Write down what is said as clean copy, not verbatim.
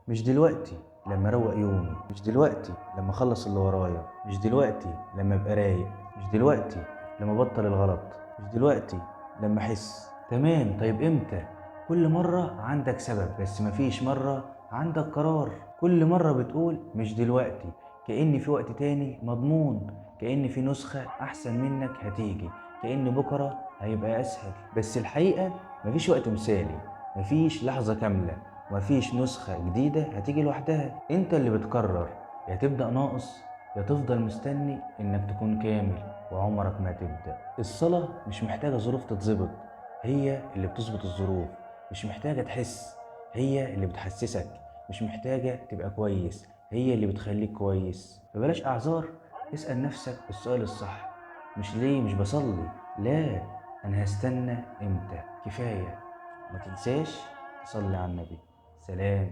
مش دلوقتي لما اروق يومي، مش دلوقتي لما اخلص اللي ورايا، مش دلوقتي لما ابقى رايق، مش دلوقتي لما ابطل الغلط، مش دلوقتي لما احس. تمام، طيب امتى؟ كل مرة عندك سبب بس مفيش مرة عندك قرار. كل مرة بتقول مش دلوقتي كأن في وقت تاني مضمون، كأن في نسخة احسن منك هتيجي، كأن بكرة هيبقى اسهل. بس الحقيقة مفيش وقت مثالي، مفيش لحظة كاملة، ومفيش نسخة جديدة هتيجي لوحدها. انت اللي بتقرر يا تبدأ ناقص يا تفضل مستني انك تكون كامل وعمرك ما تبدأ. الصلاة مش محتاجة ظروف تتظبط، هي اللي بتظبط الظروف. مش محتاجة تحس، هي اللي بتحسسك. مش محتاجة تبقى كويس، هي اللي بتخليك كويس. فبلاش أعذار، اسأل نفسك السؤال الصح، مش ليه مش بصلي، لا، أنا هستنى إمتى. كفاية. ما تنساش تصلي على النبي. سلام.